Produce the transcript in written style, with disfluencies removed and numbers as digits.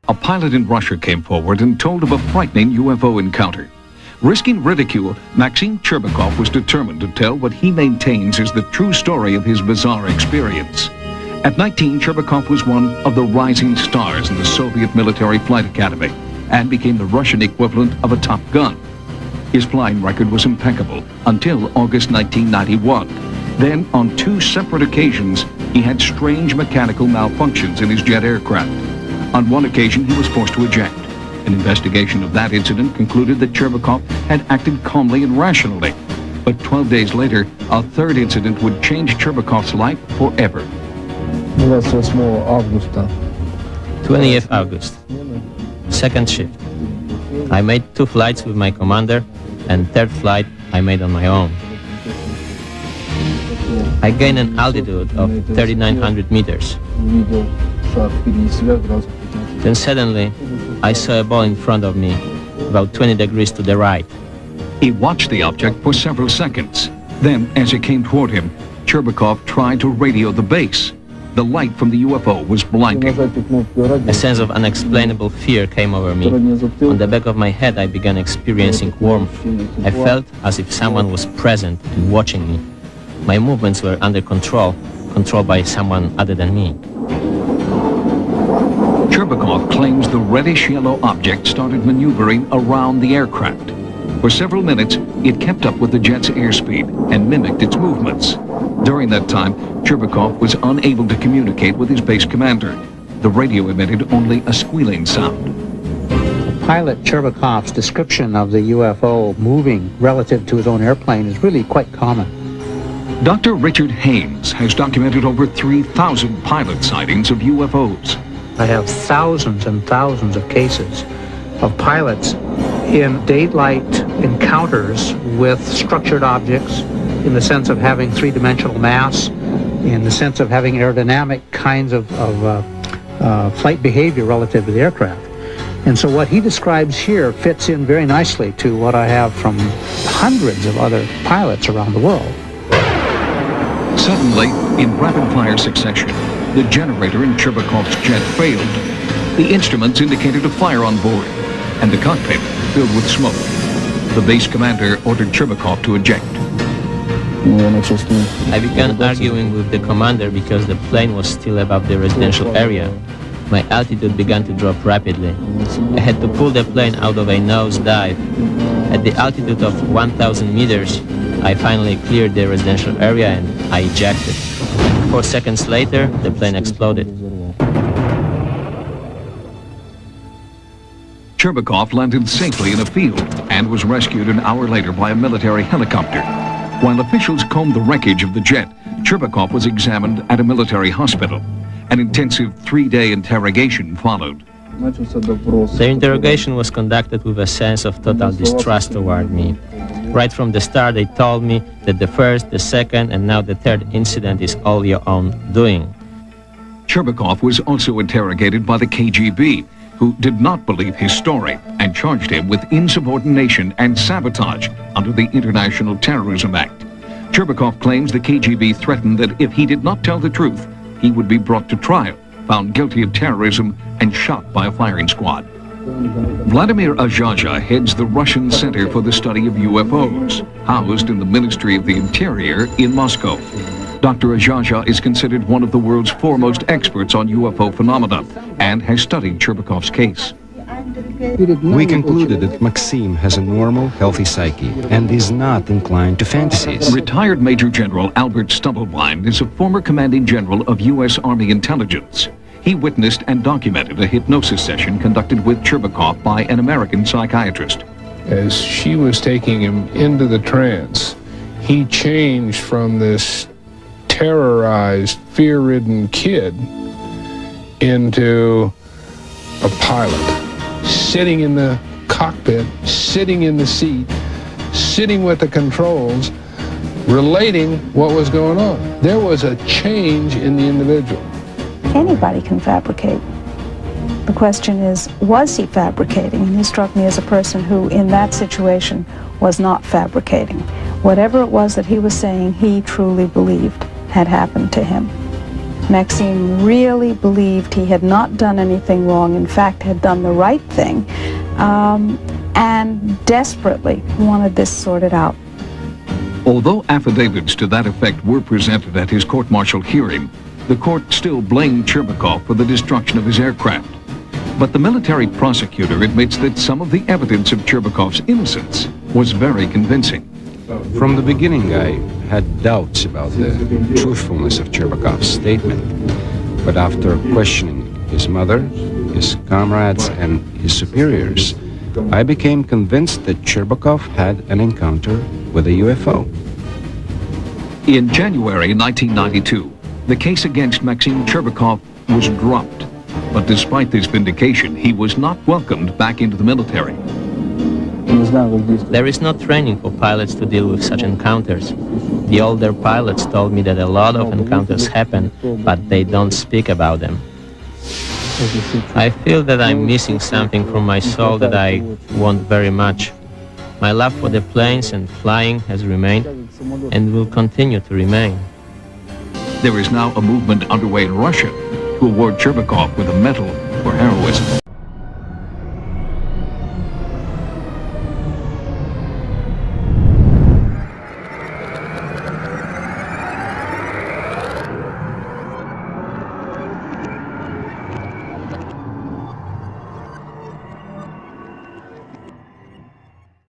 A pilot in Russia came forward and told of a frightening UFO encounter. Risking ridicule, Maxim Churbakov was determined to tell what he maintains is the true story of his bizarre experience. At 19, Churbakov was one of the rising stars in the Soviet Military Flight Academy and became the Russian equivalent of a Top Gun. His flying record was impeccable until August 1991. Then, on 2 separate occasions, he had strange mechanical malfunctions in his jet aircraft. On one occasion, he was forced to eject. An investigation of that incident concluded that Churbakov had acted calmly and rationally. But 12 days later, a third incident would change Churbakov's life forever. 20th August, second shift. I made 2 flights with my commander, and third flight I made on my own. I gained an altitude of 3,900 meters. Then suddenly, I saw a ball in front of me, about 20 degrees to the right. He watched the object for several seconds. Then, as it came toward him, Churbakov tried to radio the base. The light from the UFO was blinding. A sense of unexplainable fear came over me. On the back of my head, I began experiencing warmth. I felt as if someone was present and watching me. My movements were under control, controlled by someone other than me. Churbakov claims the reddish-yellow object started maneuvering around the aircraft. For several minutes, it kept up with the jet's airspeed and mimicked its movements. During that time, Churbakov was unable to communicate with his base commander. The radio emitted only a squealing sound. Pilot Churbakov's description of the UFO moving relative to his own airplane is really quite common. Dr. Richard Haynes has documented over 3,000 pilot sightings of UFOs. I have thousands and thousands of cases of pilots in daylight encounters with structured objects, in the sense of having 3-dimensional mass, in the sense of having aerodynamic kinds of flight behavior relative to the aircraft. And so what he describes here fits in very nicely to what I have from hundreds of other pilots around the world. Suddenly, in rapid-fire succession, the generator in Churbakov's jet failed. The instruments indicated a fire on board, and the cockpit filled with smoke. The base commander ordered Churbakov to eject. I began arguing with the commander because the plane was still above the residential area. My altitude began to drop rapidly. I had to pull the plane out of a nosedive. At the altitude of 1,000 meters, I finally cleared the residential area and I ejected. 4 seconds later, the plane exploded. Churbakov landed safely in a field and was rescued an hour later by a military helicopter. While officials combed the wreckage of the jet, Churbakov was examined at a military hospital. An intensive 3-day interrogation followed. The interrogation was conducted with a sense of total distrust toward me. Right from the start, they told me that the first, the second, and now the third incident is all your own doing. Churbakov was also interrogated by the KGB, who did not believe his story and charged him with insubordination and sabotage under the International Terrorism Act. Churbakov claims the KGB threatened that if he did not tell the truth, he would be brought to trial, found guilty of terrorism, and shot by a firing squad. Vladimir Azhaja heads the Russian Center for the Study of UFOs, housed in the Ministry of the Interior in Moscow. Dr. Azhaja is considered one of the world's foremost experts on UFO phenomena and has studied Churbakov's case. We concluded that Maxim has a normal, healthy psyche and is not inclined to fantasies. Retired Major General Albert Stubblebine is a former commanding general of U.S. Army intelligence. He witnessed and documented a hypnosis session conducted with Churbakov by an American psychiatrist. As she was taking him into the trance, he changed from this terrorized, fear-ridden kid into a pilot, sitting in the cockpit, sitting in the seat, sitting with the controls, relating what was going on. There was a change in the individual. Anybody can fabricate. The question is, was he fabricating? And he struck me as a person who, in that situation, was not fabricating. Whatever it was that he was saying, he truly believed had happened to him. Maxim really believed he had not done anything wrong, in fact had done the right thing, and desperately wanted this sorted out. Although affidavits to that effect were presented at his court-martial hearing, the court still blamed Churbakov for the destruction of his aircraft. But the military prosecutor admits that some of the evidence of Churbakov's innocence was very convincing. From the beginning, I had doubts about the truthfulness of Churbakov's statement. But after questioning his mother, his comrades, and his superiors, I became convinced that Churbakov had an encounter with a UFO. In January 1992, the case against Maxim Churbakov was dropped. But despite this vindication, he was not welcomed back into the military. There is no training for pilots to deal with such encounters. The older pilots told me that a lot of encounters happen, but they don't speak about them. I feel that I'm missing something from my soul that I want very much. My love for the planes and flying has remained and will continue to remain. There is now a movement underway in Russia to award Churbakov with a medal for heroism.